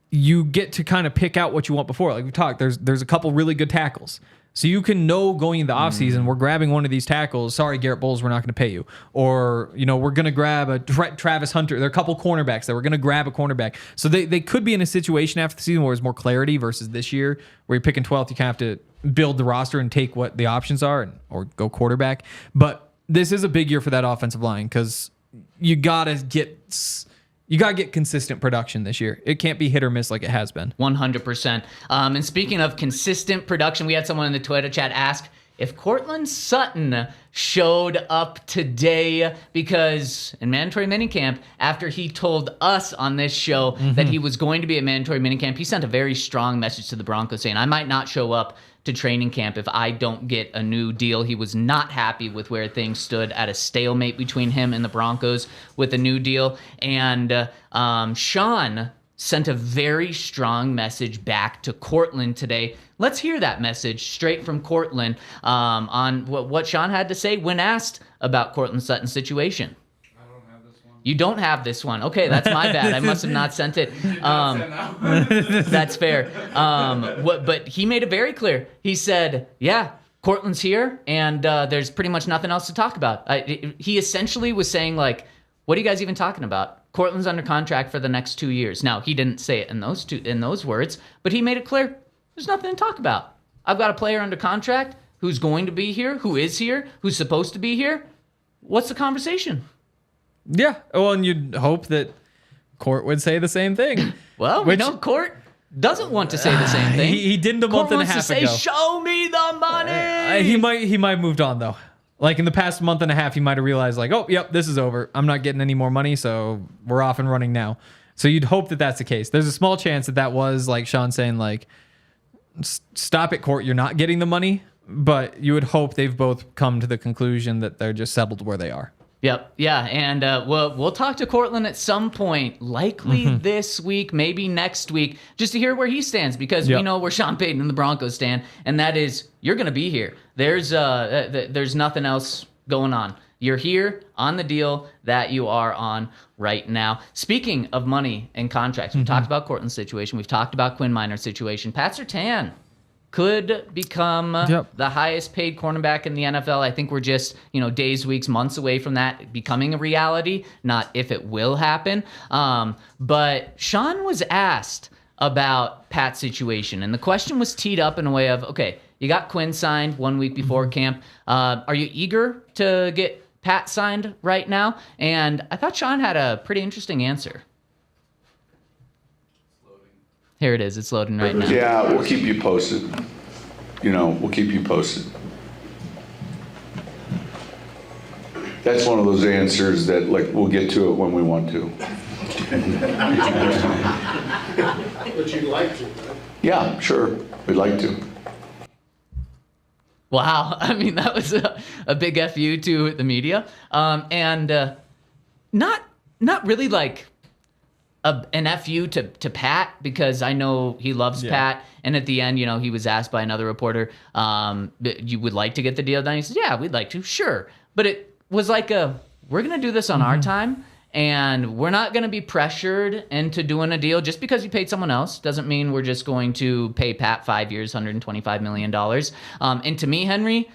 you get to kind of pick out what you want before. Like we talked, there's a couple really good tackles. So you can know going into the offseason, we're grabbing one of these tackles. Sorry, Garrett Bowles, we're not going to pay you. Or, we're going to grab a Travis Hunter. There are a couple cornerbacks that we're going to grab a cornerback. So they could be in a situation after the season where there's more clarity versus this year where you're picking 12th. You kind of have to build the roster and take what the options are or go quarterback. But this is a big year for that offensive line because you got to get consistent production this year. It can't be hit or miss like it has been. 100%. And speaking of consistent production, we had someone in the Twitter chat ask if Courtland Sutton showed up today because in mandatory minicamp, after he told us on this show that he was going to be at mandatory minicamp, he sent a very strong message to the Broncos saying, I might not show up to training camp if I don't get a new deal. He was not happy with where things stood at a stalemate between him and the Broncos with a new deal. And Sean sent a very strong message back to Courtland today. Let's hear that message straight from Courtland on what Sean had to say when asked about Courtland Sutton's situation. You don't have this one. Okay, that's my bad. I must have not sent it. That's fair. But he made it very clear. He said, yeah, Courtland's here, and there's pretty much nothing else to talk about. He essentially was saying, like, what are you guys even talking about? Courtland's under contract for the next 2 years. Now, he didn't say it in those words, but he made it clear there's nothing to talk about. I've got a player under contract who's going to be here, who is here, who's supposed to be here. What's the conversation? Yeah, well, and you'd hope that Court would say the same thing. Well, we know Court doesn't want to say the same thing. He didn't a month and a half ago. Show me the money. He might have moved on though. Like in the past month and a half, he might have realized like, oh, yep, this is over. I'm not getting any more money, so we're off and running now. So you'd hope that that's the case. There's a small chance that was like Sean saying like, stop it, Court. You're not getting the money. But you would hope they've both come to the conclusion that they're just settled where they are. Yep. Yeah. And we'll talk to Courtland at some point, likely this week, maybe next week, just to hear where he stands, because we know where Sean Payton and the Broncos stand, and that is you're going to be here. There's nothing else going on. You're here on the deal that you are on right now. Speaking of money and contracts, we've talked about Courtland's situation. We've talked about Quinn Meinerz's situation. Pat Surtain could become the highest paid cornerback in the NFL. I think we're just, days, weeks, months away from that becoming a reality, not if it will happen. But Sean was asked about Pat's situation, and the question was teed up in a way of, okay, you got Quinn signed 1 week before camp. Are you eager to get Pat signed right now? And I thought Sean had a pretty interesting answer. Here it is. It's loading right now. Yeah, we'll keep you posted. We'll keep you posted. That's one of those answers that, we'll get to it when we want to. But you'd like to, right? Yeah, sure. We'd like to. Wow. I mean, that was a big FU to the media. And not really like an FU to Pat, because I know he loves Pat. And at the end, he was asked by another reporter, you would like to get the deal done? He said, yeah, we'd like to. Sure. But it was like we're going to do this on our time, and we're not going to be pressured into doing a deal. Just because you paid someone else doesn't mean we're just going to pay Pat 5 years, $125 million. And to me, Henry,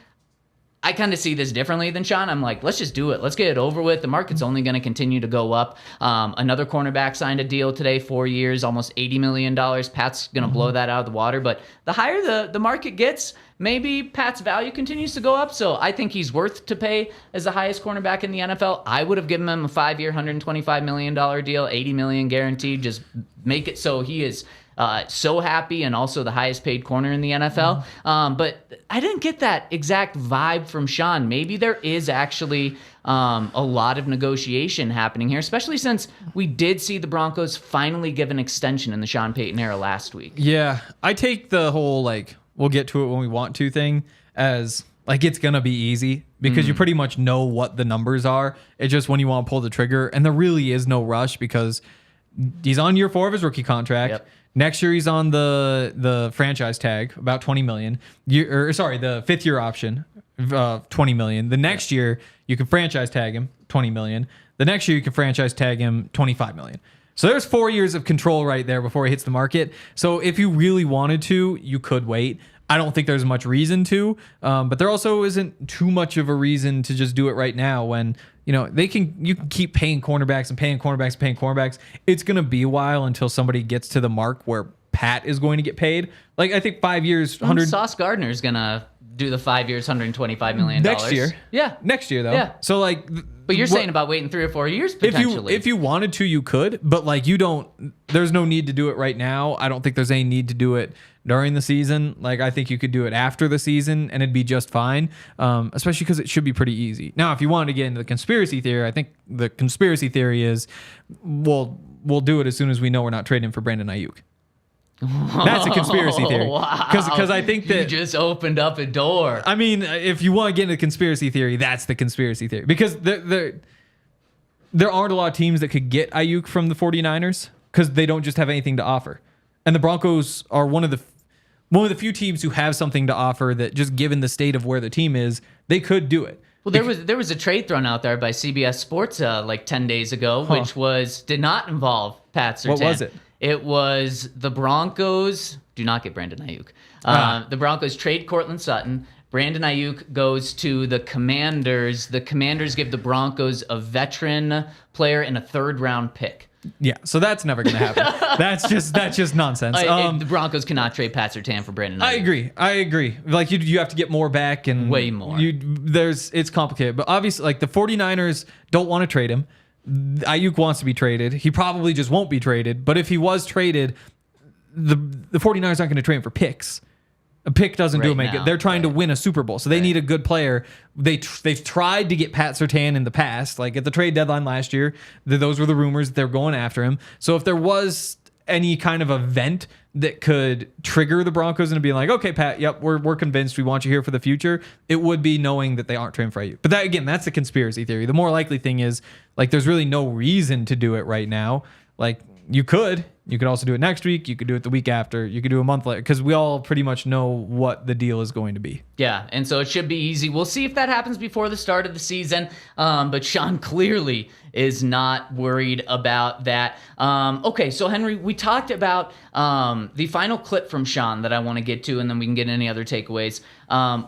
I kind of see this differently than Sean. I'm like, let's just do it. Let's get it over with. The market's only going to continue to go up. Another cornerback signed a deal today, 4 years, almost $80 million. Pat's going to blow that out of the water. But the higher the market gets, maybe Pat's value continues to go up. So I think he's worth to pay as the highest cornerback in the NFL. I would have given him a 5-year, $125 million deal, $80 million guaranteed. Just make it so he is so happy, and also the highest paid corner in the NFL. But I didn't get that exact vibe from Sean. Maybe there is actually a lot of negotiation happening here, especially since we did see the Broncos finally give an extension in the Sean Payton era last week. Yeah, I take the whole, we'll get to it when we want to thing as, it's going to be easy, because you pretty much know what the numbers are. It's just when you want to pull the trigger, and there really is no rush, because he's on year 4 of his rookie contract. Yep. Next year he's on the franchise tag, about $20 million. The 5th year option, $20 million. The next year you can franchise tag him, $20 million. The next year you can franchise tag him, $25 million. So there's 4 years of control right there before he hits the market. So if you really wanted to, you could wait. I don't think there's much reason to, but there also isn't too much of a reason to just do it right now when, you can keep paying cornerbacks and paying cornerbacks and paying cornerbacks. It's going to be a while until somebody gets to the mark where Pat is going to get paid. I think 5 years, Sauce Gardner is going to do the 5 years, $125 million. Next year. Yeah. Next year, though. Yeah. So, but you're saying about waiting 3 or 4 years, potentially. If you wanted to, you could, but, there's no need to do it right now. I don't think there's any need to do it during the season. I think you could do it after the season, and it'd be just fine, especially because it should be pretty easy. Now, if you wanted to get into the conspiracy theory, I think the conspiracy theory is we'll do it as soon as we know we're not trading for Brandon Ayuk. That's a conspiracy theory. Wow. Because I think that you just opened up a door. I mean, if you want to get into conspiracy theory, that's the conspiracy theory. Because there aren't a lot of teams that could get Ayuk from the 49ers because they don't just have anything to offer. And the Broncos are one of the few teams who have something to offer that, just given the state of where the team is, they could do it. Well, there was a trade thrown out there by CBS Sports 10 days ago, which did not involve Pat Surtain. What was it? It was the Broncos do not get Brandon Ayuk. The Broncos trade Courtland Sutton. Brandon Ayuk goes to the Commanders. The Commanders give the Broncos a veteran player and a 3rd-round pick. Yeah, so that's never going to happen. That's just nonsense. The Broncos cannot trade Pat Surtain for Brandon Ayuk. I agree. You have to get more back, and way more. It's complicated, but obviously, the 49ers don't want to trade him. Ayuk wants to be traded. He probably just won't be traded, but if he was traded, the 49ers aren't going to trade him for picks. A pick doesn't do it. They're trying to win a Super Bowl, so they need a good player. They've tried to get Pat Surtain in the past, at the trade deadline last year. Those were the rumors. They're going after him. So if there was any kind of event that could trigger the Broncos into being like, okay, Pat, yep, we're convinced, we want you here for the future, it would be knowing that they aren't trading for you. But that, again, that's the conspiracy theory. The more likely thing is, like, there's really no reason to do it right now. Like, you could also do it next week. You could do it the week after. You could do a month later, because we all pretty much know what the deal is going to be. Yeah, and so it should be easy. We'll see if that happens before the start of the season. But Sean clearly is not worried about that. Okay, so Henry, we talked about the final clip from Sean that I want to get to, and then we can get any other takeaways.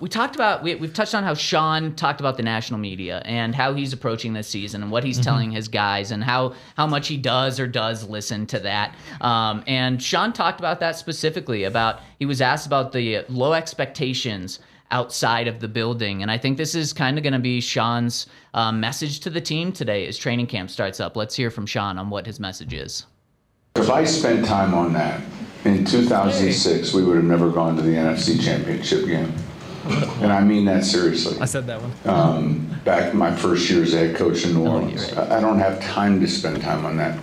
We talked about, we've touched on how Sean talked about the national media and how he's approaching this season and what he's telling his guys and how much he does or does listen to that. And Sean talked about that specifically, about he was asked about the low expectations outside of the building. And I think this is kind of going to be Sean's message to the team today as training camp starts up. Let's hear from Sean on what his message is. If I spent time on that in 2006, we would have never gone to the NFC Championship game. And I mean that seriously. I said that one. Back my first year as a head coach in New Orleans. Right. I don't have time to spend time on that,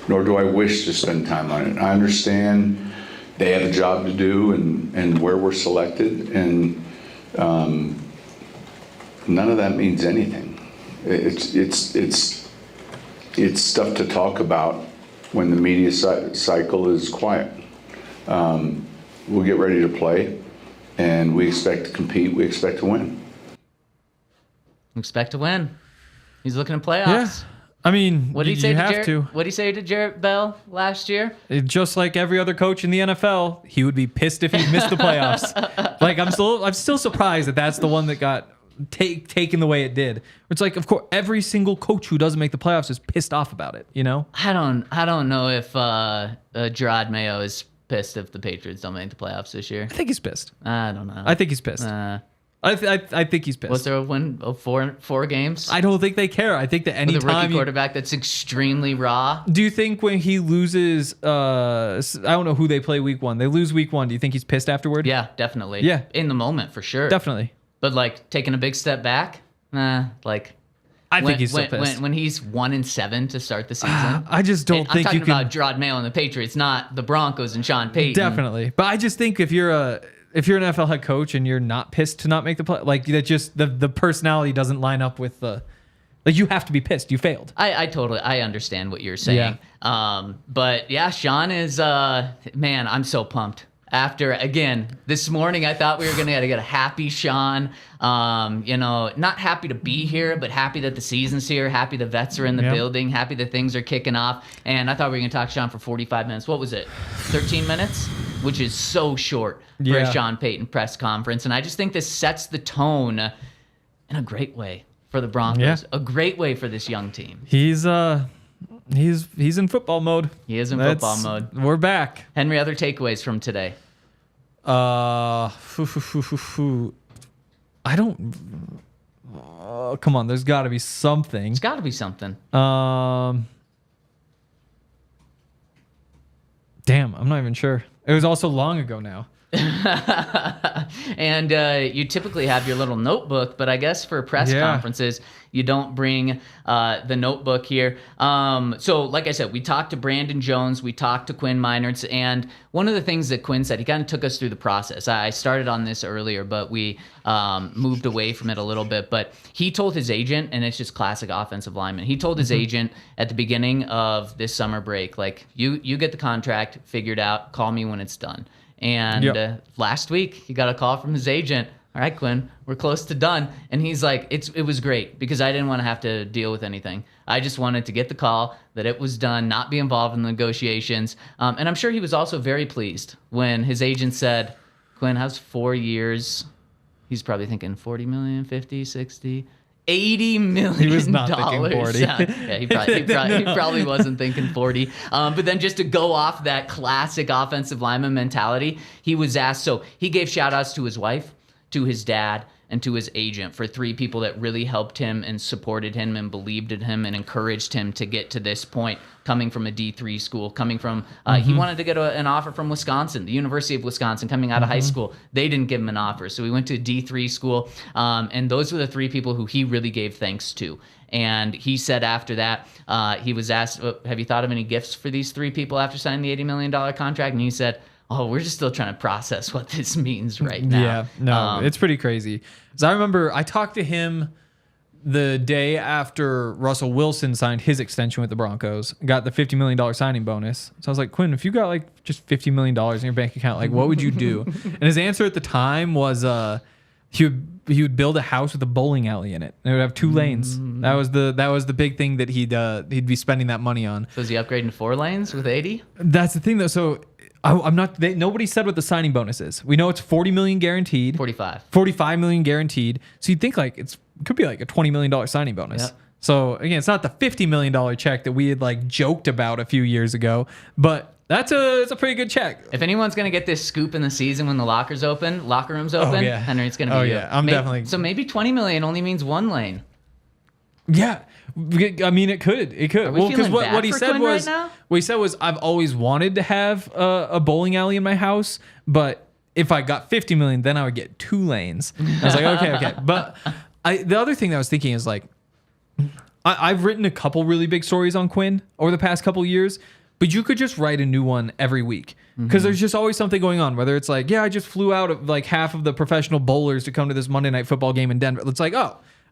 nor do I wish to spend time on it. I understand they have a job to do and where we're selected, and none of that means anything. It's stuff to talk about when the media cycle is quiet. We'll get ready to play, and we expect to compete. We expect to win. Expect to win. He's looking at playoffs. Yeah. I mean, What did he say to have Jarrett? to. What did he say to Jarrett Bell last year? Just like every other coach in the NFL, he would be pissed if he missed the playoffs. Like, I'm still surprised that that's the one that got taken the way it did. It's like, of course, every single coach who doesn't make the playoffs is pissed off about it. You know? I don't know if Gerard Mayo is pissed if the Patriots don't make the playoffs this year. I think he's pissed. I don't know. I think he's pissed. I think he's pissed. Was there a win of four games? I don't think they care. I think that With a anytime rookie quarterback that's extremely raw. Do you think when he loses, I don't know who they play week 1, they lose week 1, do you think he's pissed afterward? Yeah, definitely. Yeah. In the moment, for sure. Definitely. But, like, taking a big step back, I think he's still pissed. When he's 1-7 to start the season. I just don't And think I'm you talking can. about Gerard Mayo and the Patriots, not the Broncos and Sean Payton. Definitely. But I just think if you're an NFL head coach and you're not pissed to not make the play, like, that just the personality doesn't line up with the, like, you have to be pissed. You failed. I understand what you're saying. Yeah. But yeah, Sean is man, I'm so pumped. After, again, this morning I thought we were gonna get a happy Sean. Not happy to be here, but happy that the season's here, happy the vets are in the building, happy that things are kicking off. And I thought we were gonna talk Sean for 45 minutes. What was it? 13 minutes? Which is so short for a Sean Payton press conference. And I just think this sets the tone in a great way for the Broncos. A great way for this young team. He's in football mode. He is in football mode. We're back. Henry, other takeaways from today? I don't. Come on, there's got to be something. It's got to be something. Damn, I'm not even sure. It was also long ago now. And you typically have your little notebook, but I guess for press conferences, you don't bring the notebook here. So like I said, we talked to Brandon Jones, we talked to Quinn Meinerz, and one of the things that Quinn said, he kind of took us through the process. I started on this earlier, but we moved away from it a little bit. But he told his agent, and it's just classic offensive lineman, he told his agent at the beginning of this summer break, like, you get the contract figured out, call me when it's done. And last week, he got a call from his agent. All right, Quinn, we're close to done. And he's like, it was great because I didn't want to have to deal with anything. I just wanted to get the call that it was done, not be involved in the negotiations. And I'm sure he was also very pleased when his agent said, Quinn has 4 years. He's probably thinking 40 million, 50, 60, $80 million. He was not thinking 40. Yeah, he probably wasn't thinking 40. But then just to go off that classic offensive lineman mentality, he was asked, so he gave shout outs to his wife, to his dad, and to his agent, for 3 people that really helped him and supported him and believed in him and encouraged him to get to this point, coming from a D3 school, coming from, he wanted to get an offer from Wisconsin, the University of Wisconsin, coming out of high school. They didn't give him an offer. So he went to a D3 school. And those were the 3 people who he really gave thanks to. And he said after that, he was asked, have you thought of any gifts for these 3 people after signing the $80 million contract? And he said, we're just still trying to process what this means right now. Yeah, no, it's pretty crazy. Because I remember I talked to him the day after Russell Wilson signed his extension with the Broncos, got the $50 million signing bonus. So I was like, Quinn, if you got like just $50 million in your bank account, like what would you do? And his answer at the time was he would build a house with a bowling alley in it. And it would have 2 lanes. That was the big thing that he'd be spending that money on. So is he upgrading to 4 lanes with 80? That's the thing though. So I'm not. Nobody said what the signing bonus is. We know it's $40 million guaranteed. 45 million guaranteed. So you'd think like it could be like a $20 million signing bonus. Yep. So again, it's not the $50 million check that we had like joked about a few years ago, but it's a pretty good check. If anyone's gonna get this scoop in the season when the locker rooms open, Henry, it's gonna be you. Yeah, definitely. So maybe $20 million only means 1 lane. Yeah, I mean it could. Well, because what he said was I've always wanted to have a bowling alley in my house, but if I got $50 million, then I would get 2 lanes. I was like, okay. But the other thing that I was thinking is like, I've written a couple really big stories on Quinn over the past couple years, but you could just write a new one every week because there's just always something going on. Whether it's like, I just flew out of like half of the professional bowlers to come to this Monday Night Football game in Denver. It's like,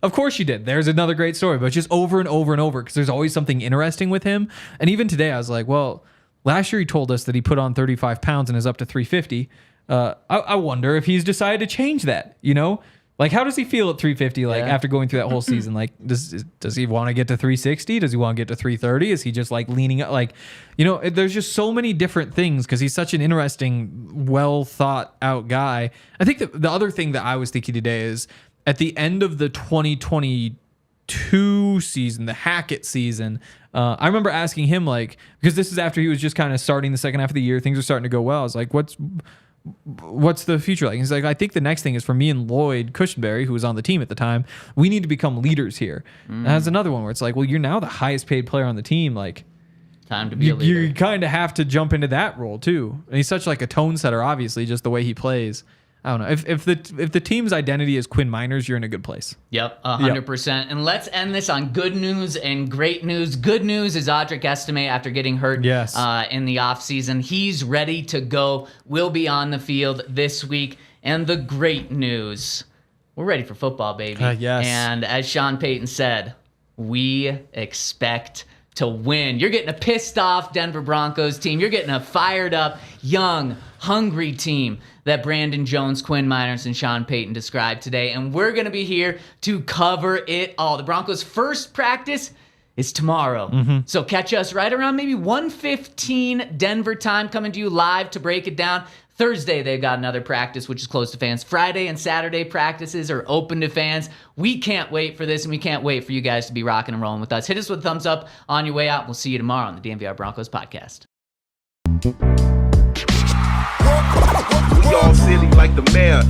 of course you did. There's another great story, but just over and over and over because there's always something interesting with him. And even today, I was like, well, last year he told us that he put on 35 pounds and is up to 350. I wonder if he's decided to change that, Like, how does he feel at 350, after going through that whole season? Like, does he want to get to 360? Does he want to get to 330? Is he just, like, leaning up? Like, there's just so many different things because he's such an interesting, well-thought-out guy. I think the other thing that I was thinking today is at the end of the 2022 season, the Hackett season, I remember asking him, like, because this is after he was just kind of starting the second half of the year, things are starting to go well. I was like, what's the future like? He's like, I think the next thing is for me and Lloyd Cushenberry, who was on the team at the time, we need to become leaders here. And that's another one where it's like, well, you're now the highest paid player on the team. Like, time to be a leader. You kind of have to jump into that role too. And he's such like a tone setter, obviously, just the way he plays. I don't know. If the team's identity is Quinn Meinerz, you're in a good place. Yep, 100%. Yep. And let's end this on good news and great news. Good news is Audric Estime, after getting hurt in the offseason, he's ready to go. Will be on the field this week. And the great news, we're ready for football, baby. Yes. And as Sean Payton said, we expect to win. You're getting a pissed off Denver Broncos team. You're getting a fired up, young, hungry team that Brandon Jones, Quinn Meinerz, and Sean Payton described today. And we're going to be here to cover it all. The Broncos' first practice is tomorrow. So catch us right around maybe 1:15 Denver time, coming to you live to break it down. Thursday, they've got another practice, which is closed to fans. Friday and Saturday practices are open to fans. We can't wait for this, and we can't wait for you guys to be rocking and rolling with us. Hit us with a thumbs up on your way out. We'll see you tomorrow on the DNVR Broncos Podcast. We all silly like the mayor.